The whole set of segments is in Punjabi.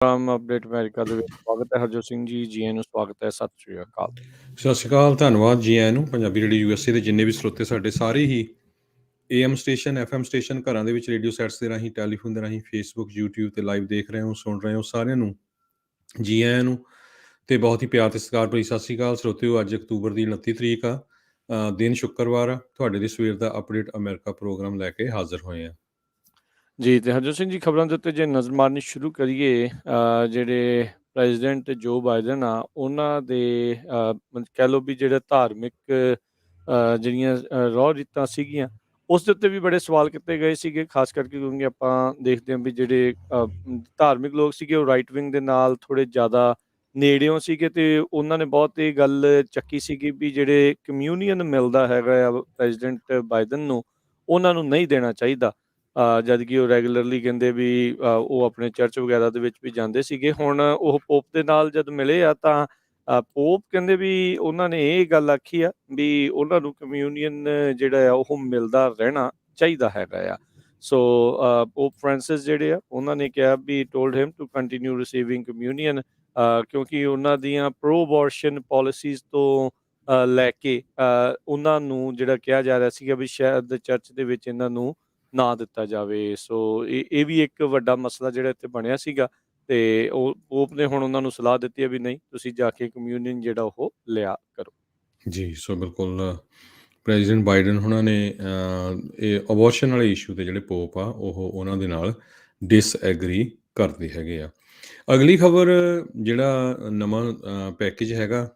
ਅਪਡੇਟ ਅਮਰੀਕਾ ਦੇ ਵਿੱਚ ਸਵਾਗਤ ਹੈ ਹਰਜੋਤ ਸਿੰਘ ਜੀ, ਜੀ ਆਇਆਂ ਨੂੰ ਸਵਾਗਤ ਹੈ, ਸਤਿ ਸ਼੍ਰੀ ਅਕਾਲ। ਸਤਿ ਸ਼੍ਰੀ ਅਕਾਲ, ਧੰਨਵਾਦ ਜੀ ਆਇਆਂ ਨੂੰ। ਪੰਜਾਬੀ ਰੇਡੀਓ ਯੂਐਸਏ ਦੇ ਜਿੰਨੇ ਵੀ ਸਰੋਤੇ ਸਾਡੇ ਸਾਰੇ ਹੀ ਏਐਮ ਸਟੇਸ਼ਨ, ਐਫਐਮ ਸਟੇਸ਼ਨ, ਘਰਾਂ ਦੇ ਵਿੱਚ ਰੇਡੀਓ ਸੈਟਸ ਦੇ ਰਾਹੀਂ, ਟੈਲੀਫੋਨ ਦੇ ਰਾਹੀਂ, ਫੇਸਬੁੱਕ, ਯੂਟਿਊਬ ਤੇ ਲਾਈਵ ਦੇਖ ਰਹੇ ਹੋ, ਸੁਣ ਰਹੇ ਹੋ, ਸਾਰਿਆਂ ਨੂੰ ਜੀ ਆਇਆਂ ਨੂੰ ਤੇ ਬਹੁਤ ਹੀ ਪਿਆਰ ਤੇ ਸਤਿਕਾਰ ਭਰੀ ਸਤਿ ਸ਼੍ਰੀ ਅਕਾਲ। ਸਰੋਤਿਓ, ਅੱਜ ਅਕਤੂਬਰ ਦੀ 29 ਤਰੀਕ ਆ, ਦਿਨ ਸ਼ੁੱਕਰਵਾਰ ਆ। ਤੁਹਾਡੇ ਦੇ ਸਵੇਰ ਦਾ ਅਪਡੇਟ ਅਮਰੀਕਾ ਪ੍ਰੋਗਰਾਮ ਲੈ ਕੇ ਹਾਜ਼ਰ ਹੋਏ ਆ ਜੀ। ਤੇ ਹਰਜੋਤ ਸਿੰਘ ਜੀ, ਖਬਰਾਂ ਦੇ ਉੱਤੇ ਜੇ ਨਜ਼ਰ ਮਾਰਨੀ ਸ਼ੁਰੂ ਕਰੀਏ, ਜਿਹੜੇ ਪ੍ਰੈਜ਼ੀਡੈਂਟ ਜੋ ਬਾਈਡਨ ਆ ਉਹਨਾਂ ਦੇ ਕਹਿ ਲਓ ਵੀ ਜਿਹੜੇ ਧਾਰਮਿਕ ਜਿਹੜੀਆਂ ਰੋਹ ਰੀਤਾਂ ਸੀਗੀਆਂ ਉਸ ਦੇ ਉੱਤੇ ਵੀ ਬੜੇ ਸਵਾਲ ਕੀਤੇ ਗਏ ਸੀਗੇ, ਖਾਸ ਕਰਕੇ ਕਿਉਂਕਿ ਆਪਾਂ ਦੇਖਦੇ ਹਾਂ ਵੀ ਜਿਹੜੇ ਧਾਰਮਿਕ ਲੋਕ ਸੀਗੇ ਉਹ ਰਾਈਟ ਵਿੰਗ ਦੇ ਨਾਲ ਥੋੜ੍ਹੇ ਜ਼ਿਆਦਾ ਨੇੜਿਓਂ ਸੀਗੇ ਤੇ ਉਹਨਾਂ ਨੇ ਬਹੁਤ ਇਹ ਗੱਲ ਚੱਕੀ ਸੀਗੀ ਵੀ ਜਿਹੜੇ ਕਮਿਊਨੀਅਨ ਮਿਲਦਾ ਹੈਗਾ ਆ ਪ੍ਰੈਜ਼ੀਡੈਂਟ ਬਾਈਡਨ ਨੂੰ, ਉਹਨਾਂ ਨੂੰ ਨਹੀਂ ਦੇਣਾ ਚਾਹੀਦਾ। ਜਦ ਕਿ ਉਹ ਰੈਗੂਲਰਲੀ ਕਹਿੰਦੇ ਵੀ ਉਹ ਆਪਣੇ ਚਰਚ ਵਗੈਰਾ ਦੇ ਵਿੱਚ ਵੀ ਜਾਂਦੇ ਸੀਗੇ। ਹੁਣ ਉਹ ਪੋਪ ਦੇ ਨਾਲ ਜਦ ਮਿਲੇ ਆ ਤਾਂ ਪੋਪ ਕਹਿੰਦੇ ਵੀ ਉਹਨਾਂ ਨੇ ਇਹ ਗੱਲ ਆਖੀ ਆ ਵੀ ਉਹਨਾਂ ਨੂੰ ਕਮਿਊਨੀਅਨ ਜਿਹੜਾ ਆ ਉਹ ਮਿਲਦਾ ਰਹਿਣਾ ਚਾਹੀਦਾ ਹੈਗਾ ਆ। ਸੋ ਪੋਪ ਫ੍ਰਾਂਸਿਸ ਜਿਹੜੇ ਆ ਉਹਨਾਂ ਨੇ ਕਿਹਾ we told him to continue receiving communion, ਕਿਉਂਕਿ ਉਹਨਾਂ ਦੀਆਂ ਪ੍ਰੋ ਅਬੋਰਸ਼ਨ ਪਾਲਿਸੀਜ਼ ਤੋਂ ਲੈ ਕੇ ਉਹਨਾਂ ਨੂੰ ਜਿਹੜਾ ਕਿਹਾ ਜਾ ਰਿਹਾ ਸੀਗਾ ਵੀ ਸ਼ਾਇਦ ਚਰਚ ਦੇ ਵਿੱਚ ਇਹਨਾਂ ਨੂੰ ਨਾ ਦਿੱਤਾ ਜਾਵੇ। ਸੋ ਇਹ ਵੀ ਇੱਕ ਵੱਡਾ ਮਸਲਾ ਜਿਹੜਾ ਇੱਥੇ ਬਣਿਆ ਸੀਗਾ ਤੇ ਉਹ ਪੋਪ ਨੇ ਹੁਣ ਉਹਨਾਂ ਨੂੰ ਸਲਾਹ ਦਿੱਤੀ ਹੈ ਵੀ ਨਹੀਂ, ਤੁਸੀਂ ਜਾ ਕੇ ਕਮਿਊਨੀਅਨ ਜਿਹੜਾ ਉਹ ਲਿਆ ਕਰੋ। ਜੀ। ਸੋ ਬਿਲਕੁਲ ਪ੍ਰੈਜ਼ੀਡੈਂਟ ਬਾਈਡਨ ਉਹਨਾਂ ਨੇ ਇਹ ਅਬੋਰਸ਼ਨ ਵਾਲੇ ਇਸ਼ੂ ਤੇ ਜਿਹੜੇ ਪੋਪ ਆ ਉਹ ਉਹਨਾਂ ਦੇ ਨਾਲ ਡਿਸਐਗਰੀ ਕਰਦੇ ਹੈਗੇ ਆ। ਅਗਲੀ ਖਬਰ, ਜਿਹੜਾ ਨਵਾਂ ਪੈਕੇਜ ਹੈਗਾ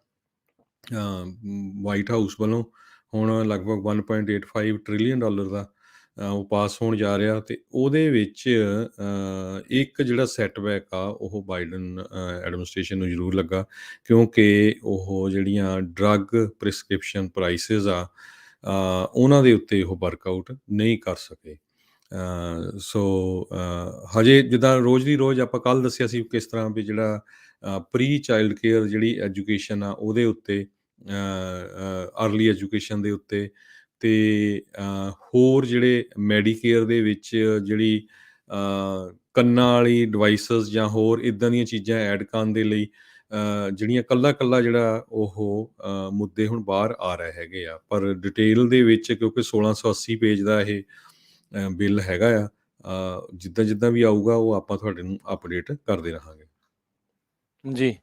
ਵਾਈਟ ਹਾਊਸ ਵੱਲੋਂ, ਹੁਣ ਲਗਭਗ $1.85 ਟ੍ਰਿਲੀਅਨ ਦਾ ਉਹ ਪਾਸ ਹੋਣ ਜਾ ਰਿਹਾ ਤੇ ਉਹਦੇ ਵਿੱਚ ਇੱਕ ਜਿਹੜਾ ਸੈਟਬੈਕ ਆ ਉਹ ਬਾਈਡਨ ਐਡਮਿਨਿਸਟ੍ਰੇਸ਼ਨ ਨੂੰ ਜ਼ਰੂਰ ਲੱਗਾ, ਕਿਉਂਕਿ ਉਹ ਜਿਹੜੀਆਂ ਡਰੱਗ ਪ੍ਰਿਸਕ੍ਰਿਪਸ਼ਨ ਪ੍ਰਾਈਸਿਸ ਆ ਉਹਨਾਂ ਦੇ ਉੱਤੇ ਉਹ ਵਰਕਆਊਟ ਨਹੀਂ ਕਰ ਸਕੇ। ਸੋ ਹਜੇ ਜਿੱਦਾਂ ਰੋਜ਼ ਦੀ ਰੋਜ਼ ਆਪਾਂ ਕੱਲ੍ਹ ਦੱਸਿਆ ਸੀ ਕਿਸ ਤਰ੍ਹਾਂ ਵੀ ਜਿਹੜਾ ਪ੍ਰੀ ਚਾਈਲਡ ਕੇਅਰ ਜਿਹੜੀ ਐਜੂਕੇਸ਼ਨ ਆ ਉਹਦੇ ਉੱਤੇ, ਅਰਲੀ ਐਜੂਕੇਸ਼ਨ ਦੇ ਉੱਤੇ ਤੇ ਹੋਰ ਜਿਹੜੇ ਮੈਡੀਕੇਅਰ ਦੇ ਵਿੱਚ ਜਿਹੜੀ ਕੰਨਾਂ ਵਾਲੀ ਡਿਵਾਈਸਿਸ ਜਾਂ ਹੋਰ ਇੱਦਾਂ ਦੀਆਂ ਚੀਜ਼ਾਂ ਐਡ ਕਰਨ ਦੇ ਲਈ ਜਿਹੜੀਆਂ ਕੱਲਾ ਜਿਹੜਾ ਉਹ ਮੁੱਦੇ ਹੁਣ ਬਾਹਰ ਆ ਰਹੇ ਹੈਗੇ ਆ। ਪਰ ਡਿਟੇਲ ਦੇ ਵਿੱਚ ਕਿਉਂਕਿ 1680 ਪੇਜ ਦਾ ਇਹ ਬਿੱਲ ਹੈਗਾ ਆ, ਜਿੱਦਾਂ ਵੀ ਆਊਗਾ ਉਹ ਆਪਾਂ ਤੁਹਾਡੇ ਨੂੰ ਅਪਡੇਟ ਕਰਦੇ ਰਹਾਂਗੇ। ਜੀ।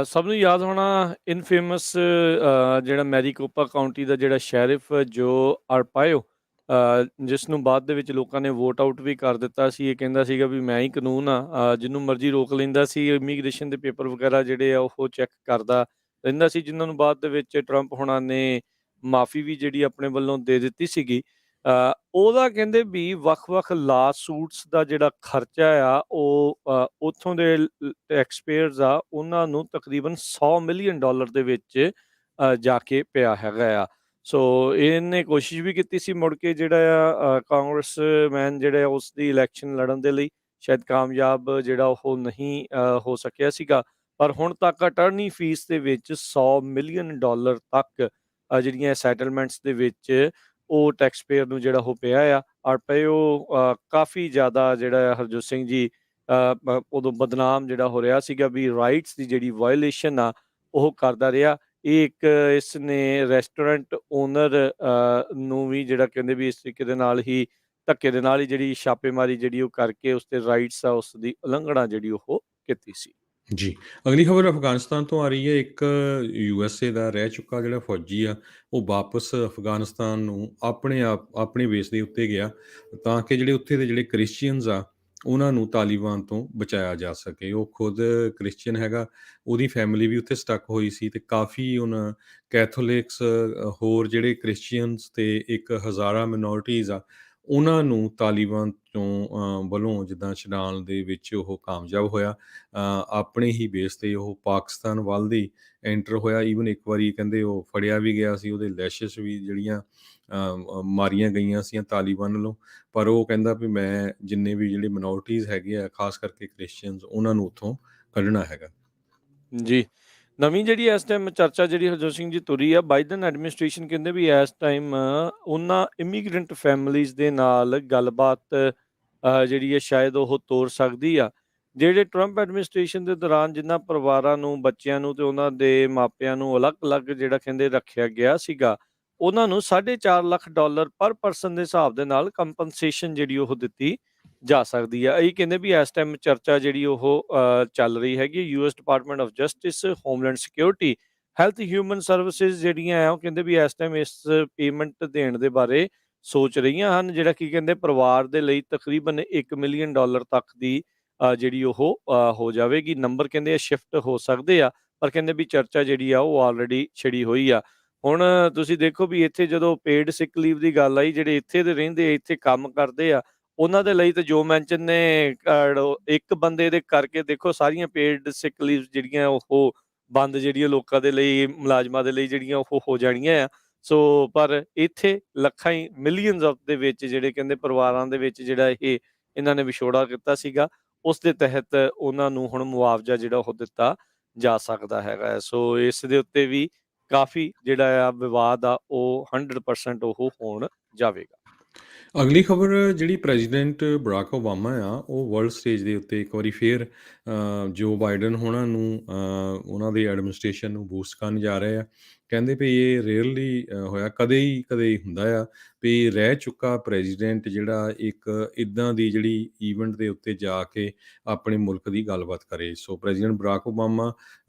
ਸਭ ਨੂੰ ਯਾਦ ਹੋਣਾ ਇਨਫੇਮਸ ਜਿਹੜਾ ਮੈਰੀਕੋਪਾ ਕਾਊਂਟੀ ਦਾ ਜਿਹੜਾ ਸ਼ੈਰਿਫ ਜੋ ਅਰਪਾਇਓ, ਜਿਸ ਨੂੰ ਬਾਅਦ ਦੇ ਵਿੱਚ ਲੋਕਾਂ ਨੇ ਵੋਟ ਆਊਟ ਵੀ ਕਰ ਦਿੱਤਾ ਸੀ। ਇਹ ਕਹਿੰਦਾ ਸੀਗਾ ਵੀ ਮੈਂ ਹੀ ਕਾਨੂੰਨ ਆ, ਜਿਹਨੂੰ ਮਰਜ਼ੀ ਰੋਕ ਲੈਂਦਾ ਸੀ। ਇਮੀਗ੍ਰੇਸ਼ਨ ਦੇ ਪੇਪਰ ਵਗੈਰਾ ਜਿਹੜੇ ਆ ਉਹ ਚੈੱਕ ਕਰਦਾ ਰਹਿੰਦਾ ਸੀ, ਜਿਨ੍ਹਾਂ ਨੂੰ ਬਾਅਦ ਦੇ ਵਿੱਚ ਟਰੰਪ ਹੋਣਾ ਨੇ ਮਾਫੀ ਵੀ ਜਿਹੜੀ ਆਪਣੇ ਵੱਲੋਂ ਦੇ ਦਿੱਤੀ ਸੀਗੀ। ਉਹਦਾ ਕਹਿੰਦੇ ਵੀ ਵੱਖ-ਵੱਖ ਲਾ ਸੂਟਸ ਦਾ ਜਿਹੜਾ ਖਰਚਾ ਆ ਉਹ ਉੱਥੋਂ ਦੇ ਟੈਕਸਪੇਅਰਸ ਆ ਉਹਨਾਂ ਨੂੰ ਤਕਰੀਬਨ $100 ਮਿਲੀਅਨ ਦੇ ਵਿੱਚ ਜਾ ਕੇ ਪਿਆ ਹੈਗਾ ਆ। ਸੋ ਇਹਨੇ ਕੋਸ਼ਿਸ਼ ਵੀ ਕੀਤੀ ਸੀ ਮੁੜ ਕੇ ਜਿਹੜਾ ਆ ਕਾਂਗਰਸਮੈਨ ਜਿਹੜਾ ਉਸ ਦੀ ਇਲੈਕਸ਼ਨ ਲੜਨ ਦੇ ਲਈ, ਸ਼ਾਇਦ ਕਾਮਯਾਬ ਜਿਹੜਾ ਉਹ ਨਹੀਂ ਹੋ ਸਕਿਆ ਸੀਗਾ। ਪਰ ਹੁਣ ਤੱਕ ਅਟਰਨੀ ਫੀਸ ਦੇ ਵਿੱਚ $100 ਮਿਲੀਅਨ ਤੱਕ ਜਿਹੜੀਆਂ ਸੈਟਲਮੈਂਟਸ ਦੇ ਵਿੱਚ ਉਹ ਟੈਕਸਪੇਅਰ ਨੂੰ ਜਿਹੜਾ ਉਹ ਪਿਆ ਆ। ਅਰਪਾਇਓ ਕਾਫੀ ਜ਼ਿਆਦਾ ਜਿਹੜਾ ਹਰਜੋਤ ਸਿੰਘ ਜੀ ਉਦੋਂ ਬਦਨਾਮ ਜਿਹੜਾ ਹੋ ਰਿਹਾ ਸੀਗਾ ਵੀ ਰਾਈਟਸ ਦੀ ਜਿਹੜੀ ਵਾਇਓਲੇਸ਼ਨ ਆ ਉਹ ਕਰਦਾ ਰਿਹਾ। ਇਹ ਇੱਕ ਇਸ ਨੇ ਰੈਸਟੋਰੈਂਟ ਓਨਰ ਨੂੰ ਵੀ ਜਿਹੜਾ ਕਹਿੰਦੇ ਵੀ ਇਸ ਤਰੀਕੇ ਦੇ ਨਾਲ ਹੀ ਧੱਕੇ ਦੇ ਨਾਲ ਹੀ ਜਿਹੜੀ ਛਾਪੇਮਾਰੀ ਜਿਹੜੀ ਉਹ ਕਰਕੇ ਉਸ ਦੇ ਰਾਈਟਸ ਆ ਉਸ ਦੀ ਉਲੰਘਣਾ ਜਿਹੜੀ ਉਹ ਕੀਤੀ ਸੀ। ਜੀ। ਅਗਲੀ ਖਬਰ ਅਫਗਾਨਿਸਤਾਨ ਤੋਂ ਆ ਰਹੀ ਹੈ। ਇੱਕ USA ਦਾ ਰਹਿ ਚੁੱਕਾ ਜਿਹੜਾ ਫੌਜੀ ਆ ਉਹ ਵਾਪਸ ਅਫਗਾਨਿਸਤਾਨ ਨੂੰ ਆਪਣੇ ਬੇਸ ਦੇ ਉੱਤੇ ਗਿਆ ਤਾਂ ਕਿ ਜਿਹੜੇ ਉੱਥੇ ਦੇ ਜਿਹੜੇ ਕ੍ਰਿਸਚੀਅਨਸ ਆ ਉਹਨਾਂ ਨੂੰ ਤਾਲਿਬਾਨ ਤੋਂ ਬਚਾਇਆ ਜਾ ਸਕੇ। ਉਹ ਖੁਦ ਕ੍ਰਿਸਚੀਅਨ ਹੈਗਾ, ਉਹਦੀ ਫੈਮਿਲੀ ਵੀ ਉੱਥੇ ਸਟਕ ਹੋਈ ਸੀ ਤੇ ਕਾਫੀ ਉਹਨਾਂ ਕੈਥੋਲਿਕਸ, ਹੋਰ ਜਿਹੜੇ ਕ੍ਰਿਸਚੀਅਨਸ ਤੇ ਇੱਕ ਹਜ਼ਾਰਾ ਮਿਨੋਰਟੀਜ਼ ਆ ਉਹਨਾਂ ਨੂੰ ਤਾਲਿਬਾਨ ਤੋਂ ਵੱਲੋਂ ਜਿੱਦਾਂ ਛਡਾਉਣ ਦੇ ਵਿੱਚ ਉਹ ਕਾਮਯਾਬ ਹੋਇਆ। ਆਪਣੇ ਹੀ ਬੇਸ ਤੇ ਉਹ ਪਾਕਿਸਤਾਨ ਵੱਲ ਦੀ ਐਂਟਰ ਹੋਇਆ। ਈਵਨ ਇੱਕ ਵਾਰੀ ਕਹਿੰਦੇ ਉਹ ਫੜਿਆ ਵੀ ਗਿਆ ਸੀ, ਉਹਦੇ ਲੈਸ਼ਸ ਵੀ ਜਿਹੜੀਆਂ ਮਾਰੀਆਂ ਗਈਆਂ ਸੀਆਂ ਤਾਲਿਬਾਨ ਵੱਲੋਂ। ਪਰ ਉਹ ਕਹਿੰਦਾ ਵੀ ਮੈਂ ਜਿੰਨੇ ਵੀ ਜਿਹੜੇ ਮਿਨੋਰਟੀਜ਼ ਹੈਗੇ ਆ, ਖਾਸ ਕਰਕੇ ਕ੍ਰਿਸਚੀਅਨਸ, ਉਹਨਾਂ ਨੂੰ ਉੱਥੋਂ ਕੱਢਣਾ ਹੈਗਾ। ਜੀ। ਨਵੀਂ ਜਿਹੜੀ ਇਸ ਟਾਈਮ ਚਰਚਾ ਜਿਹੜੀ ਹਰਜੋਤ ਸਿੰਘ ਜੀ ਤੁਰੀ ਆ, ਬਾਈਡਨ ਐਡਮਿਨਿਸਟ੍ਰੇਸ਼ਨ ਕਹਿੰਦੇ ਵੀ ਇਸ ਟਾਈਮ ਉਹਨਾਂ ਇਮੀਗ੍ਰੈਂਟ ਫੈਮਲੀਜ਼ ਦੇ ਨਾਲ ਗੱਲਬਾਤ ਜਿਹੜੀ ਹੈ ਸ਼ਾਇਦ ਉਹ ਤੋਰ ਸਕਦੀ ਆ ਜਿਹੜੇ ਟਰੰਪ ਐਡਮਿਨਿਸਟ੍ਰੇਸ਼ਨ ਦੇ ਦੌਰਾਨ ਜਿਨ੍ਹਾਂ ਪਰਿਵਾਰਾਂ ਨੂੰ, ਬੱਚਿਆਂ ਨੂੰ ਤੇ ਉਹਨਾਂ ਦੇ ਮਾਪਿਆਂ ਨੂੰ ਅਲੱਗ-ਅਲੱਗ ਜਿਹੜਾ ਕਹਿੰਦੇ ਰੱਖਿਆ ਗਿਆ ਸੀਗਾ, ਉਹਨਾਂ ਨੂੰ $4.5 ਲੱਖ ਪਰ ਪਰਸਨ ਦੇ ਹਿਸਾਬ ਦੇ ਨਾਲ ਕੰਪਨਸੇਸ਼ਨ ਜਿਹੜੀ ਉਹ ਦਿੱਤੀ ਜਾ ਸਕਦੀ ਆ। ਇਹ ਕਹਿੰਦੇ ਵੀ ਇਸ ਟਾਈਮ ਚਰਚਾ ਜਿਹੜੀ ਉਹ ਚੱਲ ਰਹੀ ਹੈਗੀ। US department of justice, homeland security, health human services ਜਿਹੜੀਆਂ ਆ ਉਹ ਕਹਿੰਦੇ ਵੀ ਇਸ ਟਾਈਮ ਇਸ ਪੇਮੈਂਟ ਦੇਣ ਦੇ ਬਾਰੇ ਸੋਚ ਰਹੀਆਂ ਹਨ, ਜਿਹੜਾ ਕੀ ਕਹਿੰਦੇ ਪਰਿਵਾਰ ਦੇ ਲਈ ਤਕਰੀਬਨ $1 ਮਿਲੀਅਨ ਤੱਕ ਦੀ ਜਿਹੜੀ ਉਹ ਹੋ ਜਾਵੇਗੀ। ਨੰਬਰ ਕਹਿੰਦੇ ਸ਼ਿਫਟ ਹੋ ਸਕਦੇ ਆ, ਪਰ ਕਹਿੰਦੇ ਵੀ ਚਰਚਾ ਜਿਹੜੀ ਆ ਉਹ ਆਲਰੇਡੀ ਛਿੜੀ ਹੋਈ ਆ। ਹੁਣ ਤੁਸੀਂ ਦੇਖੋ ਵੀ ਇੱਥੇ ਜਦੋਂ ਪੇਡ ਸਿਕ ਲੀਵ ਦੀ ਗੱਲ ਆਈ, ਜਿਹੜੇ ਇੱਥੇ ਦੇ ਰਹਿੰਦੇ, ਇੱਥੇ ਕੰਮ ਕਰਦੇ ਆ, ਉਹਨਾਂ ਦੇ ਲਈ ਤਾਂ ਜੋ ਮੈਂਸ਼ਨ ਨੇ ਇੱਕ ਬੰਦੇ ਦੇ ਕਰਕੇ ਦੇਖੋ ਸਾਰੀਆਂ ਪੇਡ ਸਿਕ ਲੀਵਸ ਜਿਹੜੀਆਂ ਉਹ ਬੰਦ ਜਿਹੜੀਆਂ ਲੋਕਾਂ ਦੇ ਲਈ, ਮੁਲਾਜ਼ਮਾਂ ਦੇ ਲਈ ਜਿਹੜੀਆਂ ਉਹ ਹੋ ਜਾਣੀਆਂ ਆ। ਸੋ ਪਰ ਇੱਥੇ ਲੱਖਾਂ ਹੀ ਮਿਲੀਅਨਸ ਆਫ ਦੇ ਵਿੱਚ ਜਿਹੜੇ ਕਹਿੰਦੇ ਪਰਿਵਾਰਾਂ ਦੇ ਵਿੱਚ ਜਿਹੜਾ ਇਹ ਇਹਨਾਂ ਨੇ ਵਿਛੋੜਾ ਕੀਤਾ ਸੀਗਾ, ਉਸ ਦੇ ਤਹਿਤ ਉਹਨਾਂ ਨੂੰ ਹੁਣ ਮੁਆਵਜ਼ਾ ਜਿਹੜਾ ਉਹ ਦਿੱਤਾ ਜਾ ਸਕਦਾ ਹੈਗਾ ਹੈ। ਸੋ ਇਸ ਦੇ ਉੱਤੇ ਵੀ ਕਾਫੀ ਜਿਹੜਾ ਆ ਵਿਵਾਦ ਆ ਉਹ 100% ਉਹ ਹੋਣ ਜਾਵੇਗਾ। ਅਗਲੀ ਖਬਰ ਜਿਹੜੀ ਪ੍ਰੈਜ਼ੀਡੈਂਟ ਬਰਾਕ ਓਬਾਮਾ ਆ, ਉਹ ਵਰਲਡ ਸਟੇਜ ਦੇ ਉੱਤੇ ਇੱਕ ਵਾਰੀ ਫੇਰ ਜੋ ਬਾਈਡਨ ਹੋਣਾ ਨੂੰ ਉਹਨਾਂ ਦੀ ਐਡਮਿਨਿਸਟ੍ਰੇਸ਼ਨ ਨੂੰ ਬੂਸਟ ਕਰਨ ਜਾ ਰਹੇ ਆ। ਕਹਿੰਦੇ ਵੀ ਇਹ ਰੇਅਰਲੀ ਹੋਇਆ, ਕਦੇ ਹੀ ਹੁੰਦਾ ਆ ਵੀ ਰਹਿ ਚੁੱਕਾ ਪ੍ਰੈਜ਼ੀਡੈਂਟ ਜਿਹੜਾ ਇੱਕ ਇੱਦਾਂ ਦੀ ਜਿਹੜੀ ਈਵੈਂਟ ਦੇ ਉੱਤੇ ਜਾ ਕੇ ਆਪਣੇ ਮੁਲਕ ਦੀ ਗੱਲਬਾਤ ਕਰੇ। ਸੋ ਪ੍ਰੈਜ਼ੀਡੈਂਟ ਬਰਾਕ ਓਬਾਮਾ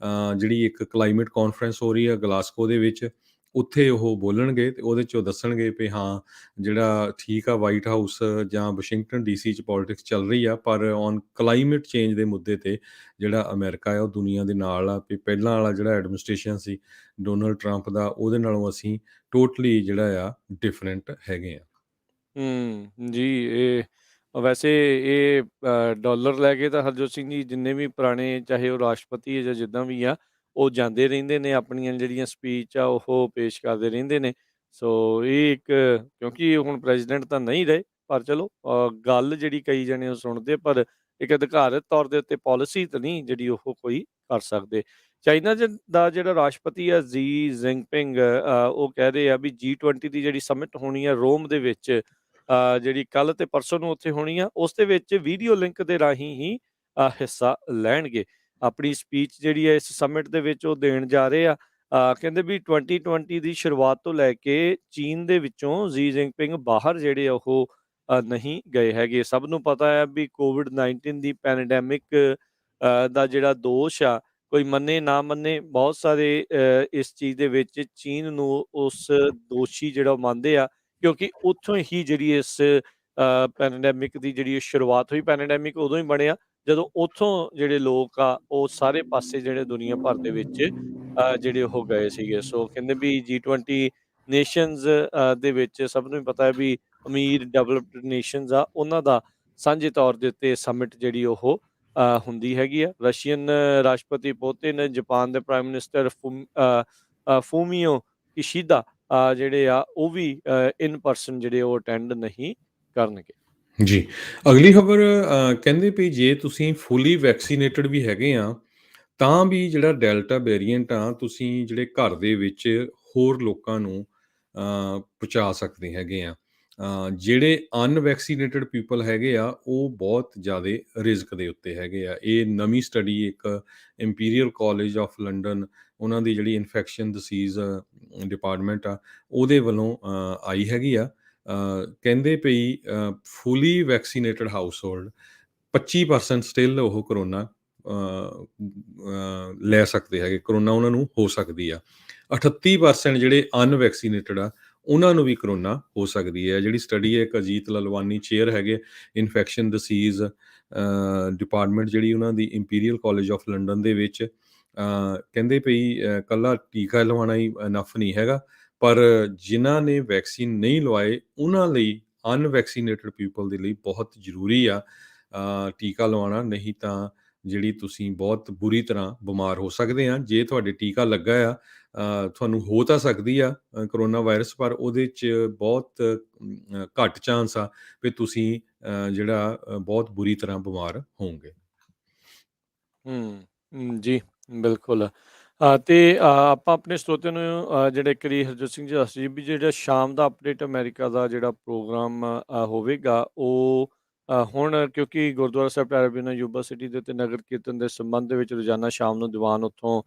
ਜਿਹੜੀ ਇੱਕ ਕਲਾਈਮੇਟ ਕਾਨਫਰੰਸ ਹੋ ਰਹੀ ਆ ਗਲਾਸਕੋ ਦੇ ਵਿੱਚ, ਉੱਥੇ ਉਹ ਬੋਲਣਗੇ ਤੇ ਉਹਦੇ 'ਚ ਉਹ ਦੱਸਣਗੇ ਵੀ ਹਾਂ ਜਿਹੜਾ ਠੀਕ ਆ ਵਾਈਟ ਹਾਊਸ ਜਾਂ ਵਾਸ਼ਿੰਗਟਨ ਡੀਸੀ 'ਚ ਪੋਲਿਟਿਕਸ ਚੱਲ ਰਹੀ ਆ, ਪਰ ਔਨ ਕਲਾਈਮੇਟ ਚੇਂਜ ਦੇ ਮੁੱਦੇ ਤੇ ਜਿਹੜਾ ਅਮਰੀਕਾ ਆ ਉਹ ਦੁਨੀਆ ਦੇ ਨਾਲ ਆ। ਵੀ ਪਹਿਲਾਂ ਵਾਲਾ ਜਿਹੜਾ ਐਡਮਿਨਿਸਟ੍ਰੇਸ਼ਨ ਸੀ ਡੋਨਲਡ ਟਰੰਪ ਦਾ, ਉਹਦੇ ਨਾਲੋਂ ਅਸੀਂ ਟੋਟਲੀ ਜਿਹੜਾ ਆ ਡਿਫਰੈਂਟ ਹੈਗੇ ਆ। ਜੀ, ਇਹ ਵੈਸੇ ਇਹ ਡਾਲਰ ਲੈ ਕੇ ਤਾਂ ਹਰਜੋਤ ਸਿੰਘ ਜੀ ਜਿੰਨੇ ਵੀ ਪੁਰਾਣੇ ਚਾਹੇ ਉਹ ਰਾਸ਼ਟਰਪਤੀ ਹੈ ਜਾਂ ਜਿੱਦਾਂ ਵੀ ਆ, ਉਹ ਜਾਂਦੇ ਰਹਿੰਦੇ ਨੇ, ਆਪਣੀਆਂ ਜਿਹੜੀਆਂ ਸਪੀਚ ਆ ਉਹ ਪੇਸ਼ ਕਰਦੇ ਰਹਿੰਦੇ ਨੇ। ਸੋ ਇਹ ਇੱਕ ਕਿਉਂਕਿ ਹੁਣ ਪ੍ਰੈਜ਼ੀਡੈਂਟ ਤਾਂ ਨਹੀਂ ਰਹੇ, ਪਰ ਚਲੋ ਗੱਲ ਜਿਹੜੀ ਕਈ ਜਣੇ ਉਹ ਸੁਣਦੇ, ਪਰ ਇੱਕ ਅਧਿਕਾਰਤ ਤੌਰ ਦੇ ਉੱਤੇ ਪਾਲਿਸੀ ਤਾਂ ਨਹੀਂ ਜਿਹੜੀ ਉਹ ਕੋਈ ਕਰ ਸਕਦੇ। ਚਾਈਨਾ ਦਾ ਜਿਹੜਾ ਰਾਸ਼ਟਰਪਤੀ ਆ ਜੀ ਜਿਨਪਿੰਗ, ਉਹ ਕਹਿ ਰਹੇ ਆ ਵੀ G20 ਦੀ ਜਿਹੜੀ ਸਮਿਟ ਹੋਣੀ ਆ ਰੋਮ ਦੇ ਵਿੱਚ, ਜਿਹੜੀ ਕੱਲ੍ਹ ਤੇ ਪਰਸੋਂ ਨੂੰ ਉੱਥੇ ਹੋਣੀ ਆ, ਉਸ ਦੇ ਵਿੱਚ ਵੀਡੀਓ ਲਿੰਕ ਦੇ ਰਾਹੀਂ ਹੀ ਹਿੱਸਾ ਲੈਣਗੇ। ਆਪਣੀ ਸਪੀਚ ਜਿਹੜੀ ਹੈ ਇਸ ਸਮਿਟ ਦੇ ਵਿੱਚ ਉਹ ਦੇਣ ਜਾ ਰਹੇ ਆ। ਕਹਿੰਦੇ ਵੀ 2020 ਦੀ ਸ਼ੁਰੂਆਤ ਤੋਂ ਲੈ ਕੇ ਚੀਨ ਦੇ ਵਿੱਚੋਂ ਜੀ ਜਿਨਪਿੰਗ ਬਾਹਰ ਜਿਹੜੇ ਆ ਉਹ ਨਹੀਂ ਗਏ ਹੈਗੇ। ਸਭ ਨੂੰ ਪਤਾ ਹੈ ਵੀ ਕੋਵਿਡ-19 ਦੀ ਪੈਂਡੈਮਿਕ ਦਾ ਜਿਹੜਾ ਦੋਸ਼ ਆ, ਕੋਈ ਮੰਨੇ ਨਾ ਮੰਨੇ, ਬਹੁਤ ਸਾਰੇ ਇਸ ਚੀਜ਼ ਦੇ ਵਿੱਚ ਚੀਨ ਨੂੰ ਉਸ ਦੋਸ਼ੀ ਜਿਹੜਾ ਉਹ ਮੰਨਦੇ ਆ, ਕਿਉਂਕਿ ਉੱਥੋਂ ਹੀ ਜਿਹੜੀ ਇਸ ਪੈਂਡੈਮਿਕ ਦੀ ਜਿਹੜੀ ਸ਼ੁਰੂਆਤ ਹੋਈ। ਪੈਂਡੈਮਿਕ ਉਦੋਂ ਹੀ ਬਣਿਆ ਜਦੋਂ ਉੱਥੋਂ ਜਿਹੜੇ ਲੋਕ ਆ ਉਹ ਸਾਰੇ ਪਾਸੇ ਜਿਹੜੇ ਦੁਨੀਆ ਭਰ ਦੇ ਵਿੱਚ ਜਿਹੜੇ ਉਹ ਗਏ ਸੀਗੇ। ਸੋ ਕਹਿੰਦੇ ਵੀ G20 ਨੇਸ਼ਨਸ ਦੇ ਵਿੱਚ ਸਭ ਨੂੰ ਹੀ ਪਤਾ ਹੈ ਵੀ ਅਮੀਰ ਡਿਵੈਲਪਡ ਨੇਸ਼ਨਸ ਆ, ਉਹਨਾਂ ਦਾ ਸਾਂਝੇ ਤੌਰ ਦੇ ਉੱਤੇ ਸਮਿਟ ਜਿਹੜੀ ਉਹ ਹੁੰਦੀ ਹੈਗੀ ਆ। ਰਸ਼ੀਅਨ ਰਾਸ਼ਟਰਪਤੀ ਪੁਤਿਨ, ਜਾਪਾਨ ਦੇ ਪ੍ਰਾਈਮ ਮਿਨਿਸਟਰ ਫੂਮੀਓ ਕਿਸ਼ੀਦਾ ਜਿਹੜੇ ਆ ਉਹ ਵੀ ਇਨ ਪਰਸਨ ਜਿਹੜੇ ਉਹ ਅਟੈਂਡ ਨਹੀਂ ਕਰਨਗੇ। ਜੀ, ਅਗਲੀ ਖਬਰ ਕਹਿੰਦੇ ਵੀ ਜੇ ਤੁਸੀਂ ਫੁੱਲੀ ਵੈਕਸੀਨੇਟਡ ਵੀ ਹੈਗੇ ਆ, ਤਾਂ ਵੀ ਜਿਹੜਾ ਡੈਲਟਾ ਵੇਰੀਐਂਟ ਆ, ਤੁਸੀਂ ਜਿਹੜੇ ਘਰ ਦੇ ਵਿੱਚ ਹੋਰ ਲੋਕਾਂ ਨੂੰ ਪਹੁੰਚਾ ਸਕਦੇ ਹੈਗੇ ਆ। ਜਿਹੜੇ ਅਨਵੈਕਸੀਨੇਟਡ ਪੀਪਲ ਹੈਗੇ ਆ, ਉਹ ਬਹੁਤ ਜ਼ਿਆਦੇ ਰਿਸਕ ਦੇ ਉੱਤੇ ਹੈਗੇ ਆ। ਇਹ ਨਵੀਂ ਸਟੱਡੀ ਇੱਕ ਇੰਪੀਰੀਅਲ ਕਾਲਜ ਆਫ ਲੰਡਨ, ਉਹਨਾਂ ਦੀ ਜਿਹੜੀ ਇਨਫੈਕਸ਼ਨ ਡਿਸੀਜ਼ ਡਿਪਾਰਟਮੈਂਟ ਆ, ਉਹਦੇ ਵੱਲੋਂ ਆਈ ਹੈਗੀ ਆ। ਕਹਿੰਦੇ ਪਈ ਫੁੱਲੀ ਵੈਕਸੀਨੇਟਡ ਹਾਊਸਹੋਲਡ 25% ਸਟਿਲ ਉਹ ਕਰੋਨਾ ਲੈ ਸਕਦੇ ਹੈਗੇ, ਕਰੋਨਾ ਉਹਨਾਂ ਨੂੰ ਹੋ ਸਕਦੀ ਆ। 38% ਜਿਹੜੇ ਅਨਵੈਕਸੀਨੇਟਡ ਆ, ਉਹਨਾਂ ਨੂੰ ਵੀ ਕਰੋਨਾ ਹੋ ਸਕਦੀ ਹੈ। ਜਿਹੜੀ ਸਟੱਡੀ ਹੈ ਇੱਕ ਅਜੀਤ ਲਲਵਾਨੀ ਚੇਅਰ ਹੈਗੇ ਇਨਫੈਕਸ਼ਨ ਡਿਸੀਜ਼ ਡਿਪਾਰਟਮੈਂਟ ਜਿਹੜੀ ਉਹਨਾਂ ਦੀ ਇੰਪੀਰੀਅਲ ਕਾਲਜ ਆਫ ਲੰਡਨ ਦੇ ਵਿੱਚ, ਕਹਿੰਦੇ ਪਈ ਇਕੱਲਾ ਟੀਕਾ ਲਵਾਉਣਾ ਹੀ ਇਨਫ ਨਹੀਂ ਹੈਗਾ, ਪਰ ਜਿਨ੍ਹਾਂ ਨੇ ਵੈਕਸੀਨ ਨਹੀਂ ਲਵਾਏ ਉਹਨਾਂ ਲਈ, ਅਨਵੈਕਸੀਨੇਟਡ ਪੀਪਲ ਦੇ ਲਈ ਬਹੁਤ ਜ਼ਰੂਰੀ ਆ ਟੀਕਾ ਲਵਾਉਣਾ, ਨਹੀਂ ਤਾਂ ਜਿਹੜੀ ਤੁਸੀਂ ਬਹੁਤ ਬੁਰੀ ਤਰ੍ਹਾਂ ਬਿਮਾਰ ਹੋ ਸਕਦੇ ਆ। ਜੇ ਤੁਹਾਡੇ ਟੀਕਾ ਲੱਗਾ ਆ, ਤੁਹਾਨੂੰ ਹੋ ਤਾਂ ਸਕਦੀ ਆ ਕਰੋਨਾ ਵਾਇਰਸ, ਪਰ ਉਹਦੇ 'ਚ ਬਹੁਤ ਘੱਟ ਚਾਂਸ ਆ ਵੀ ਤੁਸੀਂ ਜਿਹੜਾ ਬਹੁਤ ਬੁਰੀ ਤਰ੍ਹਾਂ ਬਿਮਾਰ ਹੋਵੋਗੇ। ਜੀ, ਬਿਲਕੁਲ। ਤੇ ਆਪਾਂ ਆਪਣੇ ਸਰੋਤਿਆਂ ਨੂੰ ਜਿਹੜਾ ਇੱਕ ਵਾਰੀ ਹਰਜੋਤ ਸਿੰਘ ਜੀ ਦੱਸ ਦਈਏ ਵੀ ਜਿਹੜਾ ਸ਼ਾਮ ਦਾ ਅਪਡੇਟ ਅਮਰੀਕਾ ਦਾ ਜਿਹੜਾ ਪ੍ਰੋਗਰਾਮ ਹੋਵੇਗਾ, ਉਹ ਹੁਣ ਕਿਉਂਕਿ ਗੁਰਦੁਆਰਾ ਸਾਹਿਬ ਟੈਰਾਬੀਨਾ ਯੂਬਾ ਸਿਟੀ ਦੇ ਉੱਤੇ ਨਗਰ ਕੀਰਤਨ ਦੇ ਸੰਬੰਧ ਦੇ ਵਿੱਚ ਰੋਜ਼ਾਨਾ ਸ਼ਾਮ ਨੂੰ ਦੀਵਾਨ ਉੱਥੋਂ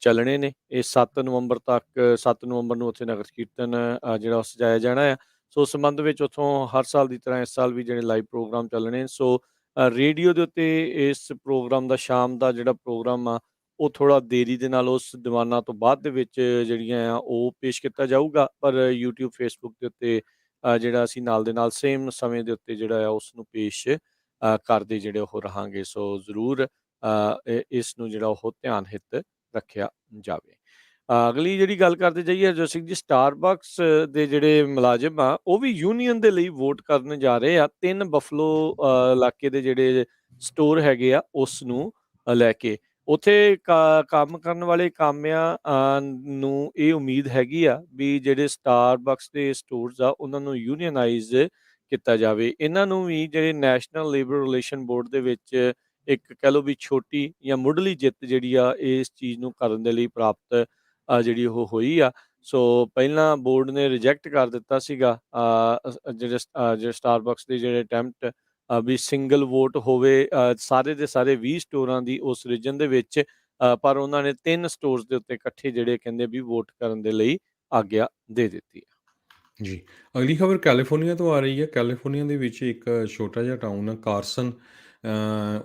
ਚੱਲਣੇ ਨੇ। ਇਹ 7 ਨਵੰਬਰ ਤੱਕ 7 ਨਵੰਬਰ ਨੂੰ ਉੱਥੇ ਨਗਰ ਕੀਰਤਨ ਜਿਹੜਾ ਉਹ ਸਜਾਇਆ ਜਾਣਾ ਆ। ਸੋ ਉਸ ਸੰਬੰਧ ਵਿੱਚ ਉੱਥੋਂ ਹਰ ਸਾਲ ਦੀ ਤਰ੍ਹਾਂ ਇਸ ਸਾਲ ਵੀ ਜਿਹੜੇ ਲਾਈਵ ਪ੍ਰੋਗਰਾਮ ਚੱਲਣੇ। ਸੋ ਰੇਡੀਓ ਦੇ ਉੱਤੇ ਇਸ ਪ੍ਰੋਗਰਾਮ ਦਾ ਸ਼ਾਮ ਦਾ ਜਿਹੜਾ ਪ੍ਰੋਗਰਾਮ ਆ ਉਹ ਥੋੜ੍ਹਾ ਦੇਰੀ ਦੇ ਨਾਲ ਉਸ ਦੀਵਾਨਾਂ ਤੋਂ ਬਾਅਦ ਦੇ ਵਿੱਚ ਜਿਹੜੀਆਂ ਆ ਉਹ ਪੇਸ਼ ਕੀਤਾ ਜਾਊਗਾ। ਪਰ YouTube, Facebook ਦੇ ਉੱਤੇ ਜਿਹੜਾ ਅਸੀਂ ਨਾਲ ਦੇ ਨਾਲ ਸੇਮ ਸਮੇਂ ਦੇ ਉੱਤੇ ਜਿਹੜਾ ਆ ਉਸ ਨੂੰ ਪੇਸ਼ ਕਰਦੇ ਜਿਹੜੇ ਉਹ ਰਹਾਂਗੇ। ਸੋ ਜ਼ਰੂਰ ਇਸ ਨੂੰ ਜਿਹੜਾ ਉਹ ਧਿਆਨ ਹਿੱਤ ਰੱਖਿਆ ਜਾਵੇ। ਅਗਲੀ ਜਿਹੜੀ ਗੱਲ ਕਰਦੇ ਜਾਈਏ ਹਰਜੋਤ ਸਿੰਘ ਜੀ, ਸਟਾਰਬਕਸ ਦੇ ਜਿਹੜੇ ਮੁਲਾਜ਼ਮ ਆ ਉਹ ਵੀ ਯੂਨੀਅਨ ਦੇ ਲਈ ਵੋਟ ਕਰਨ ਜਾ ਰਹੇ ਆ। 3 ਬਫਲੋ ਇਲਾਕੇ ਦੇ ਜਿਹੜੇ ਸਟੋਰ ਹੈਗੇ ਆ ਉਸ ਨੂੰ ਲੈ ਕੇ। ਉੱਥੇ ਕੰਮ ਕਰਨ ਵਾਲੇ ਕਾਮਿਆਂ ਨੂੰ ਇਹ ਉਮੀਦ ਹੈਗੀ ਆ ਵੀ ਜਿਹੜੇ ਸਟਾਰਬਕਸ ਦੇ ਸਟੋਰਸ ਆ ਉਹਨਾਂ ਨੂੰ ਯੂਨੀਅਨਾਈਜ਼ ਕੀਤਾ ਜਾਵੇ। ਇਹਨਾਂ ਨੂੰ ਵੀ ਜਿਹੜੇ ਨੈਸ਼ਨਲ ਲੇਬਰ ਰਿਲੇਸ਼ਨ ਬੋਰਡ ਦੇ ਵਿੱਚ ਇੱਕ ਕਹਿ ਲਓ ਵੀ ਛੋਟੀ ਜਾਂ ਮੁੱਢਲੀ ਜਿੱਤ ਜਿਹੜੀ ਆ ਇਸ ਚੀਜ਼ ਨੂੰ ਕਰਨ ਦੇ ਲਈ ਪ੍ਰਾਪਤ ਜਿਹੜੀ ਉਹ ਹੋਈ ਆ। ਸੋ ਪਹਿਲਾਂ ਬੋਰਡ ਨੇ ਰਿਜੈਕਟ ਕਰ ਦਿੱਤਾ ਸੀਗਾ ਜਿਹੜੇ ਸਟਾਰਬਕਸ ਦੇ ਜਿਹੜੇ ਅਟੈਂਪਟ ਵੀ ਸਿੰਗਲ ਵੋਟ ਹੋਵੇ ਸਾਰੇ ਦੇ ਸਾਰੇ 20 ਸਟੋਰਾਂ ਦੀ ਉਸ ਰੀਜਨ ਦੇ ਵਿੱਚ। ਪਰ ਉਹਨਾਂ ਨੇ 3 ਸਟੋਰਸ ਦੇ ਉੱਤੇ ਇਕੱਠੇ ਜਿਹੜੇ ਕਹਿੰਦੇ ਵੀ ਵੋਟ ਕਰਨ ਦੇ ਲਈ ਆਗਿਆ ਦੇ ਦਿੱਤੀ ਆ। ਜੀ, ਅਗਲੀ ਖਬਰ ਕੈਲੀਫੋਰਨੀਆ ਤੋਂ ਆ ਰਹੀ ਹੈ। ਕੈਲੀਫੋਰਨੀਆ ਦੇ ਵਿੱਚ ਇੱਕ ਛੋਟਾ ਜਿਹਾ ਟਾਊਨ ਆ ਕਾਰਸਨ।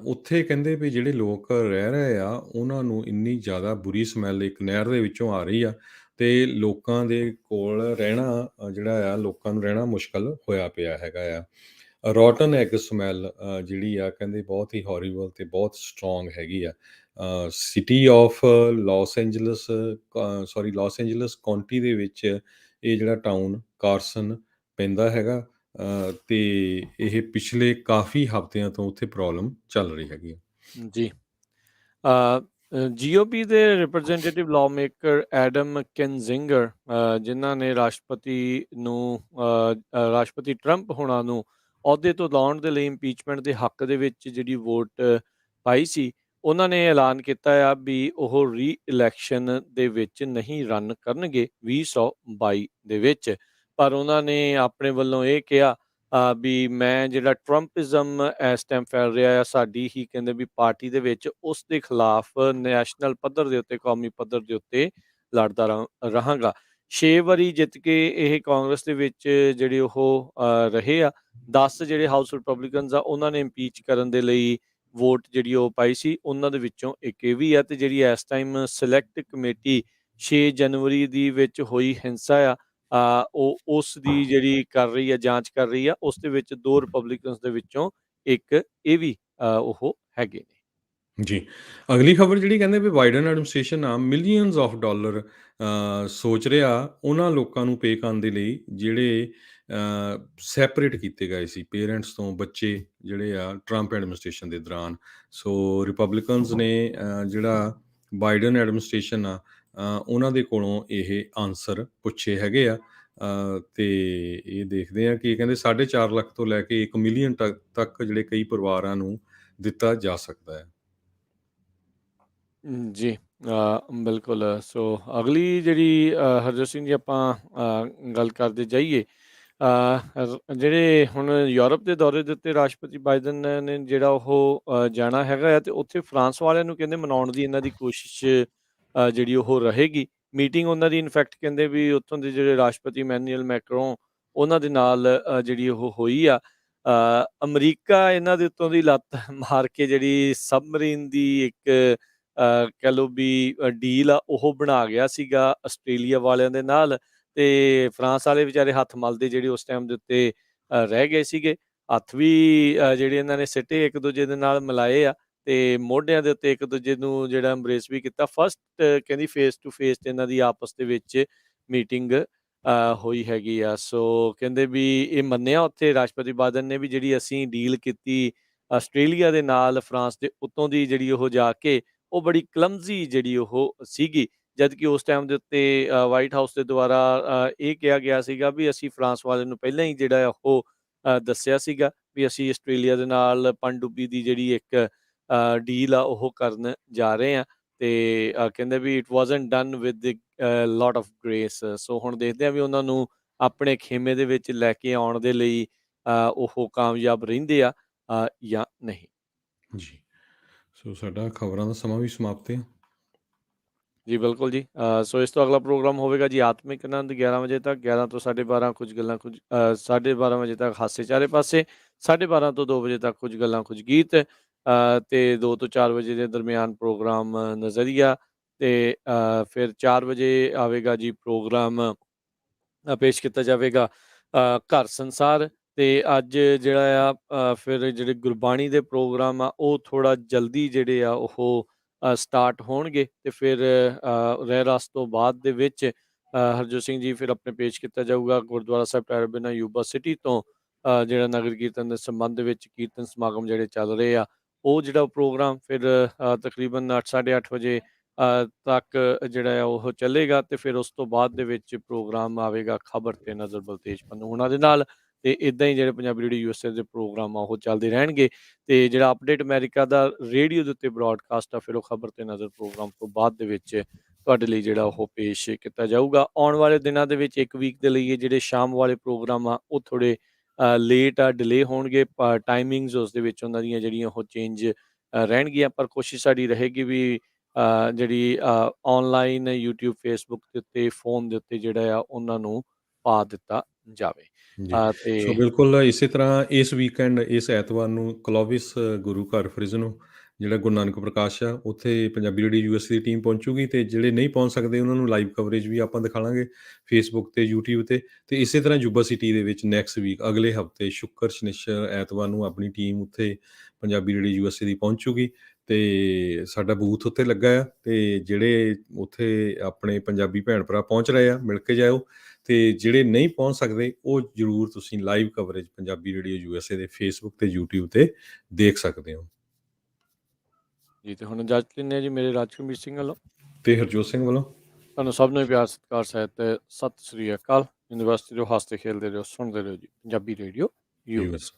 ਉੱਥੇ ਕਹਿੰਦੇ ਵੀ ਜਿਹੜੇ ਲੋਕ ਰਹਿ ਰਹੇ ਆ ਉਹਨਾਂ ਨੂੰ ਇੰਨੀ ਜ਼ਿਆਦਾ ਬੁਰੀ ਸਮੈਲ ਇੱਕ ਨਹਿਰ ਦੇ ਵਿੱਚੋਂ ਆ ਰਹੀ ਆ ਅਤੇ ਲੋਕਾਂ ਦੇ ਕੋਲ ਰਹਿਣਾ ਜਿਹੜਾ ਆ ਲੋਕਾਂ ਨੂੰ ਰਹਿਣਾ ਮੁਸ਼ਕਲ ਹੋਇਆ ਪਿਆ ਹੈਗਾ ਆ। ਰੋਟਨ ਐਗ ਸਮੈਲ ਜਿਹੜੀ ਆ ਕਹਿੰਦੇ ਬਹੁਤ ਹੀ ਹੌਰੀਬਲ ਅਤੇ ਬਹੁਤ ਸਟਰੋਂਗ ਹੈਗੀ ਆ। City of Los Angeles Los Angeles county ਦੇ ਵਿੱਚ ਇਹ ਜਿਹੜਾ ਟਾਊਨ ਕਾਰਸਨ ਪੈਂਦਾ ਹੈਗਾ ਅਤੇ ਇਹ ਪਿਛਲੇ ਕਾਫੀ ਹਫ਼ਤਿਆਂ ਤੋਂ ਉੱਥੇ ਪ੍ਰੋਬਲਮ ਚੱਲ ਰਹੀ ਹੈਗੀ ਆ। ਜੀ। GOP ਦੇ ਰਿਪਰੈਜ਼ੈਂਟੇਟਿਵ ਲਾਅਮੇਕਰ ਐਡਮ ਕਿਨਜ਼ਿੰਗਰ ਜਿਨ੍ਹਾਂ ਨੇ ਰਾਸ਼ਟਰਪਤੀ ਟਰੰਪ ਹੋਣਾ ਨੂੰ ਅਹੁਦੇ ਤੋਂ ਲਾਉਣ ਦੇ ਲਈ ਇੰਪੀਚਮੈਂਟ ਦੇ ਹੱਕ ਦੇ ਵਿੱਚ ਜਿਹੜੀ ਵੋਟ ਪਾਈ ਸੀ, ਉਹਨਾਂ ਨੇ ਐਲਾਨ ਕੀਤਾ ਆ ਵੀ ਉਹ ਰੀ-ਇਲੈਕਸ਼ਨ ਦੇ ਵਿੱਚ ਨਹੀਂ ਰਨ ਕਰਨਗੇ 2022 ਦੇ ਵਿੱਚ। ਪਰ ਉਹਨਾਂ ਨੇ ਆਪਣੇ ਵੱਲੋਂ ਇਹ ਕਿਹਾ ਵੀ ਮੈਂ ਜਿਹੜਾ ਟਰੰਪਿਜ਼ਮ ਇਸ ਟਾਈਮ ਫੈਲ ਰਿਹਾ ਆ ਸਾਡੀ ਹੀ ਕਹਿੰਦੇ ਵੀ ਪਾਰਟੀ ਦੇ ਵਿੱਚ, ਉਸ ਦੇ ਖਿਲਾਫ ਨੈਸ਼ਨਲ ਪੱਧਰ ਦੇ ਉੱਤੇ, ਕੌਮੀ ਪੱਧਰ ਦੇ ਉੱਤੇ ਲੜਦਾ ਰਹਾਂਗਾ। 6 ਵਾਰੀ ਜਿੱਤ ਕੇ ਇਹ ਕਾਂਗਰਸ ਦੇ ਵਿੱਚ ਜਿਹੜੇ ਉਹ ਰਹੇ ਆ। 10 ਜਿਹੜੇ ਹਾਊਸ ਰਿਪਬਲਿਕਨਸ ਆ ਉਹਨਾਂ ਨੇ ਇੰਪੀਚ ਕਰਨ ਦੇ ਲਈ ਵੋਟ ਜਿਹੜੀ ਉਹ ਪਾਈ ਸੀ, ਉਹਨਾਂ ਦੇ ਵਿੱਚੋਂ ਇੱਕ ਇਹ ਵੀ ਆ। ਅਤੇ ਜਿਹੜੀ ਇਸ ਟਾਈਮ ਸਿਲੈਕਟ ਕਮੇਟੀ 6 ਜਨਵਰੀ ਦੀ ਵਿੱਚ ਹੋਈ ਹਿੰਸਾ ਆ ਉਹ ਉਸ ਦੀ ਜਿਹੜੀ ਕਰ ਰਹੀ ਆ, ਜਾਂਚ ਕਰ ਰਹੀ ਆ। ਉਸ ਦੇ ਵਿੱਚ 2 ਰਿਪਬਲਿਕਨਸ ਦੇ ਵਿੱਚੋਂ ਇੱਕ ਇਹ ਵੀ ਉਹ ਹੈਗੇ ਨੇ। ਜੀ, ਅਗਲੀ ਖਬਰ ਜਿਹੜੀ ਕਹਿੰਦੇ ਵੀ ਬਾਈਡਨ ਐਡਮਿਨਿਸਟ੍ਰੇਸ਼ਨ ਆ ਮਿਲੀਅਨਸ ਆਫ ਡਾਲਰ ਸੋਚ ਰਿਹਾ ਉਹਨਾਂ ਲੋਕਾਂ ਨੂੰ ਪੇ ਕਰਨ ਦੇ ਲਈ ਜਿਹੜੇ ਸੈਪਰੇਟ ਕੀਤੇ ਗਏ ਸੀ ਪੇਰੈਂਟਸ ਤੋਂ ਬੱਚੇ ਜਿਹੜੇ ਆ ਟਰੰਪ ਐਡਮਿਨਿਸਟ੍ਰੇਸ਼ਨ ਦੇ ਦੌਰਾਨ। ਸੋ ਰਿਪਬਲਿਕਨਸ ਨੇ ਜਿਹੜਾ ਬਾਈਡਨ ਐਡਮਿਨਿਸਟ੍ਰੇਸ਼ਨ ਆ ਉਹਨਾਂ ਦੇ ਕੋਲੋਂ ਇਹ ਆਨਸਰ ਪੁੱਛੇ ਹੈਗੇ ਆ ਅਤੇ ਇਹ ਦੇਖਦੇ ਆ ਕਿ ਕਹਿੰਦੇ 4.5 ਲੱਖ ਤੋਂ ਲੈ ਕੇ 1 ਮਿਲੀਅਨ ਤੱਕ ਜਿਹੜੇ ਕਈ ਪਰਿਵਾਰਾਂ ਨੂੰ ਦਿੱਤਾ ਜਾ ਸਕਦਾ ਹੈ। ਜੀ, ਬਿਲਕੁਲ। ਸੋ ਅਗਲੀ ਜਿਹੜੀ ਹਰਜੋਤ ਸਿੰਘ ਜੀ ਆਪਾਂ ਗੱਲ ਕਰਦੇ ਜਾਈਏ, ਜਿਹੜੇ ਹੁਣ ਯੂਰਪ ਦੇ ਦੌਰੇ ਦੇ ਉੱਤੇ ਰਾਸ਼ਟਰਪਤੀ ਬਾਈਡਨ ਨੇ ਜਿਹੜਾ ਉਹ ਜਾਣਾ ਹੈਗਾ ਆ, ਅਤੇ ਉੱਥੇ ਫਰਾਂਸ ਵਾਲਿਆਂ ਨੂੰ ਕਹਿੰਦੇ ਮਨਾਉਣ ਦੀ ਇਹਨਾਂ ਦੀ ਕੋਸ਼ਿਸ਼ ਜਿਹੜੀ ਉਹ ਰਹੇਗੀ। ਮੀਟਿੰਗ ਉਹਨਾਂ ਦੀ ਇਨਫੈਕਟ ਕਹਿੰਦੇ ਵੀ ਉੱਥੋਂ ਦੇ ਜਿਹੜੇ ਰਾਸ਼ਟਰਪਤੀ ਇਮੈਨੂਅਲ ਮੈਕਰੋਂ ਉਹਨਾਂ ਦੇ ਨਾਲ ਜਿਹੜੀ ਉਹ ਹੋਈ ਆ। ਅਮਰੀਕਾ ਇਹਨਾਂ ਦੇ ਉੱਤੋਂ ਦੀ ਲੱਤ ਮਾਰ ਕੇ ਜਿਹੜੀ ਸਬਮਰੀਨ ਦੀ ਇੱਕ ਕਹਿ ਲਓ ਵੀ ਡੀਲ ਆ ਉਹ ਬਣਾ ਗਿਆ ਸੀਗਾ ਆਸਟ੍ਰੇਲੀਆ ਵਾਲਿਆਂ ਦੇ ਨਾਲ। ਅਤੇ ਫਰਾਂਸ ਵਾਲੇ ਵਿਚਾਰੇ ਹੱਥ ਮਲਦੇ ਜਿਹੜੇ ਉਸ ਟਾਈਮ ਦੇ ਉੱਤੇ ਰਹਿ ਗਏ ਸੀਗੇ। ਹੱਥ ਵੀ ਜਿਹੜੇ ਇਹਨਾਂ ਨੇ ਸਿੱਟੇ ਇੱਕ ਦੂਜੇ ਦੇ ਨਾਲ ਮਿਲਾਏ ਆ ਅਤੇ ਮੋਢਿਆਂ ਦੇ ਉੱਤੇ ਇੱਕ ਦੂਜੇ ਨੂੰ ਜਿਹੜਾ ਅੰਬਰੇਸ ਵੀ ਕੀਤਾ। ਫਸਟ ਕਹਿੰਦੀ ਫੇਸ ਟੂ ਫੇਸ ਇਹਨਾਂ ਦੀ ਆਪਸ ਦੇ ਵਿੱਚ ਮੀਟਿੰਗ ਹੋਈ ਹੈਗੀ ਆ। ਸੋ ਕਹਿੰਦੇ ਵੀ ਇਹ ਮੰਨਿਆ ਉੱਥੇ ਰਾਸ਼ਟਰਪਤੀ ਬਾਈਡਨ ਨੇ ਵੀ ਜਿਹੜੀ ਅਸੀਂ ਡੀਲ ਕੀਤੀ ਆਸਟ੍ਰੇਲੀਆ ਦੇ ਨਾਲ ਫਰਾਂਸ ਦੇ ਉੱਤੋਂ ਦੀ ਜਿਹੜੀ ਉਹ ਜਾ ਕੇ ਉਹ ਬੜੀ ਕਲਮਜ਼ੀ ਜਿਹੜੀ ਉਹ ਸੀਗੀ। ਜਦ ਕਿ ਉਸ ਟਾਈਮ ਦੇ ਉੱਤੇ ਵਾਈਟ ਹਾਊਸ ਦੇ ਦੁਆਰਾ ਇਹ ਕਿਹਾ ਗਿਆ ਸੀਗਾ ਵੀ ਅਸੀਂ ਫਰਾਂਸ ਵਾਲਿਆਂ ਨੂੰ ਪਹਿਲਾਂ ਹੀ ਜਿਹੜਾ ਉਹ ਦੱਸਿਆ ਸੀਗਾ ਵੀ ਅਸੀਂ ਆਸਟ੍ਰੇਲੀਆ ਦੇ ਨਾਲ ਪਣਡੁੱਬੀ ਦੀ ਜਿਹੜੀ ਇੱਕ ਡੀਲ ਆ ਉਹ ਕਰਨ ਜਾ ਰਹੇ ਹਾਂ। ਅਤੇ ਕਹਿੰਦੇ we it wasn't done with lot of grace. So ਹੁਣ ਦੇਖਦੇ ਹਾਂ ਵੀ ਉਹਨਾਂ ਨੂੰ ਆਪਣੇ ਖੇਮੇ ਦੇ ਵਿੱਚ ਲੈ ਕੇ ਆਉਣ ਦੇ ਲਈ ਉਹ ਕਾਮਯਾਬ ਰਹਿੰਦੇ ਆ ਜਾਂ ਨਹੀਂ। ਜੀ। ਸੋ ਸਾਡਾ ਖਬਰਾਂ ਦਾ ਸਮਾਂ ਵੀ ਸਮਾਪਤ ਹੈ। ਜੀ ਬਿਲਕੁਲ ਜੀ। ਸੋ ਇਸ ਤੋਂ ਅਗਲਾ ਪ੍ਰੋਗਰਾਮ ਹੋਵੇਗਾ ਜੀ ਆਤਮਿਕ ਆਨੰਦ 11 ਵਜੇ ਤੱਕ, 11 ਤੋਂ 12:30 ਕੁਝ ਗੱਲਾਂ ਕੁਝ 12:30 ਵਜੇ ਤੱਕ ਹਾਸੇ ਚਾਰੇ ਪਾਸੇ, 12:30 ਤੋਂ 2 ਵਜੇ ਤੱਕ ਕੁਝ ਗੱਲਾਂ ਕੁਝ ਗੀਤ, ਤੇ 2 ਤੋਂ 4 ਵਜੇ ਦੇ ਦਰਮਿਆਨ ਪ੍ਰੋਗਰਾਮ ਨਜ਼ਰੀਆ, ਤੇ ਫਿਰ 4 ਵਜੇ ਆਵੇਗਾ ਜੀ ਪ੍ਰੋਗਰਾਮ ਪੇਸ਼ ਕੀਤਾ ਜਾਵੇਗਾ ਘਰ ਸੰਸਾਰ। ਤੇ ਅੱਜ ਜਿਹੜਾ ਆ ਫਿਰ ਜਿਹੜੇ ਗੁਰਬਾਣੀ ਦੇ ਪ੍ਰੋਗਰਾਮ ਆ ਉਹ ਥੋੜ੍ਹਾ ਜਲਦੀ ਜਿਹੜੇ ਆ ਉਹ ਸਟਾਰਟ ਹੋਣਗੇ, ਤੇ ਫਿਰ ਰਹਿਰਾਸ ਤੋਂ ਬਾਅਦ ਦੇ ਵਿੱਚ ਹਰਜੋਤ ਸਿੰਘ ਜੀ ਫਿਰ ਆਪਣੇ ਪੇਸ਼ ਕੀਤਾ ਜਾਊਗਾ ਗੁਰਦੁਆਰਾ ਸਾਹਿਬ ਟੈਰਬਿਨਾ ਯੂਬਾ ਸਿਟੀ ਤੋਂ, ਜਿਹੜਾ ਨਗਰ ਕੀਰਤਨ ਦੇ ਸੰਬੰਧ ਵਿੱਚ ਕੀਰਤਨ ਸਮਾਗਮ ਜਿਹੜੇ ਚੱਲ ਰਹੇ ਆ, ਉਹ ਜਿਹੜਾ ਪ੍ਰੋਗਰਾਮ ਫਿਰ ਤਕਰੀਬਨ 8 8:30 ਵਜੇ ਤੱਕ ਜਿਹੜਾ ਆ ਉਹ ਚੱਲੇਗਾ, ਤੇ ਫਿਰ ਉਸ ਤੋਂ ਬਾਅਦ ਦੇ ਵਿੱਚ ਪ੍ਰੋਗਰਾਮ ਆਵੇਗਾ ਖਬਰ ਤੇ ਨਜ਼ਰ ਬਲਤੇਜ ਪੰਨੂ ਉਹਨਾਂ ਦੇ ਨਾਲ, ਤੇ ਇਦਾਂ ਹੀ ਜਿਹੜੇ ਪੰਜਾਬੀ ਰੇਡੀਓ USA ਦੇ ਪ੍ਰੋਗਰਾਮ ਆ ਉਹ ਚੱਲਦੇ ਰਹਿਣਗੇ। ਤੇ ਜਿਹੜਾ ਅਪਡੇਟ ਅਮਰੀਕਾ ਦਾ ਰੇਡੀਓ ਦੇ ਉੱਤੇ ਬ੍ਰੌਡਕਾਸਟ ਆ ਫਿਰ ਉਹ ਖਬਰ ਤੇ ਨਜ਼ਰ ਪ੍ਰੋਗਰਾਮ ਤੋਂ ਬਾਅਦ ਦੇ ਵਿੱਚ ਤੁਹਾਡੇ ਲਈ ਜਿਹੜਾ ਉਹ ਪੇਸ਼ ਕੀਤਾ ਜਾਊਗਾ। ਆਉਣ ਵਾਲੇ ਦਿਨਾਂ ਦੇ ਵਿੱਚ ਇੱਕ ਵੀਕ ਦੇ ਲਈ ਇਹ ਜਿਹੜੇ ਸ਼ਾਮ ਵਾਲੇ ਪ੍ਰੋਗਰਾਮ ਆ ਉਹ ਥੋੜ੍ਹੇ ਲੇਟ ਆ, ਡਿਲੇ ਹੋਣਗੇ, ਟਾਈਮਿੰਗਸ ਉਸ ਦੇ ਵਿੱਚ ਉਹਨਾਂ ਦੀਆਂ ਜਿਹੜੀਆਂ ਉਹ ਚੇਂਜ ਰਹਿਣਗੀਆਂ, ਪਰ ਕੋਸ਼ਿਸ਼ ਸਾਡੀ ਰਹੇਗੀ ਵੀ ਜਿਹੜੀ ਔਨਲਾਈਨ YouTube Facebook ਦੇ ਉੱਤੇ ਫ਼ੋਨ ਦੇ ਉੱਤੇ ਜਿਹੜਾ ਆ ਉਹਨਾਂ ਨੂੰ ਪਾ ਦਿੱਤਾ ਜਾਵੇ। ਜੀ। ਸੋ ਤੇ ਬਿਲਕੁਲ ਇਸੇ ਤਰ੍ਹਾਂ ਇਸ ਵੀਕਐਂਡ ਇਸ ਐਤਵਾਰ ਨੂੰ ਕਲੋਵਿਸ ਗੁਰੂ ਘਰ ਫ੍ਰਿਜ਼ਨੋ ਜਿਹੜਾ ਗੁਰੂ ਨਾਨਕ ਪ੍ਰਕਾਸ਼ ਆ ਉੱਥੇ ਪੰਜਾਬੀ ਰੇਡੀਓ USA ਦੀ ਟੀਮ ਪਹੁੰਚੂਗੀ, ਤੇ ਜਿਹੜੇ ਨਹੀਂ ਪਹੁੰਚ ਸਕਦੇ ਉਹਨਾਂ ਨੂੰ ਲਾਈਵ ਕਵਰੇਜ ਵੀ ਆਪਾਂ ਦਿਖਾਵਾਂਗੇ ਫੇਸਬੁੱਕ ਤੇ YouTube ਤੇ ਇਸੇ ਤਰ੍ਹਾਂ ਯੂਬਾ ਸਿਟੀ ਦੇ ਵਿੱਚ ਨੈਕਸਟ ਵੀਕ ਅਗਲੇ ਹਫਤੇ ਸ਼ੁੱਕਰ ਸ਼ਨੀਚਰ ਐਤਵਾਰ ਨੂੰ ਆਪਣੀ ਟੀਮ ਉੱਥੇ ਪੰਜਾਬੀ ਰੇਡੀਓ USA ਦੀ ਪਹੁੰਚੂਗੀ, ਤੇ ਸਾਡਾ ਬੂਥ ਉੱਤੇ ਲੱਗਾ ਆ, ਤੇ ਜਿਹੜੇ ਉੱਥੇ ਆਪਣੇ ਪੰਜਾਬੀ ਭੈਣ ਭਰਾ ਪਹੁੰਚ ਰਹੇ ਆ ਮਿਲ ਕੇ ਜਾਇਓ, ਤੇ ਜਿਹੜੇ ਨਹੀਂ ਪਹੁੰਚ ਸਕਦੇ ਉਹ ਜ਼ਰੂਰ ਤੁਸੀਂ live coverage Punjabi radio USA ਦੇ ਫੇਸਬੁੱਕ ਤੇ YouTube ਤੇ ਦੇਖ ਸਕਦੇ ਹੋ। ਜੀ, ਤੇ ਹੁਣ ਇਜਾਜ਼ਤ ਲੈਂਦੇ ਹਾਂ ਜੀ ਮੇਰੇ ਰਾਜਕਮੀਰ ਸਿੰਘ ਵੱਲੋਂ, ਤੇ ਹਰਜੋਤ ਸਿੰਘ ਵੱਲੋਂ ਤੁਹਾਨੂੰ ਸਭ ਨੂੰ ਪਿਆਰ ਸਤਿਕਾਰ ਸਹਿਤ ਸਤਿ ਸ੍ਰੀ ਅਕਾਲ। ਯੂਨੀਵਰਸਿਟੀ ਰਹੋ, ਹੱਸਦੇ ਖੇਲਦੇ ਰਹੋ, ਸੁਣਦੇ ਰਹੋ ਜੀ ਪੰਜਾਬੀ ਰੇਡੀਓ USA। US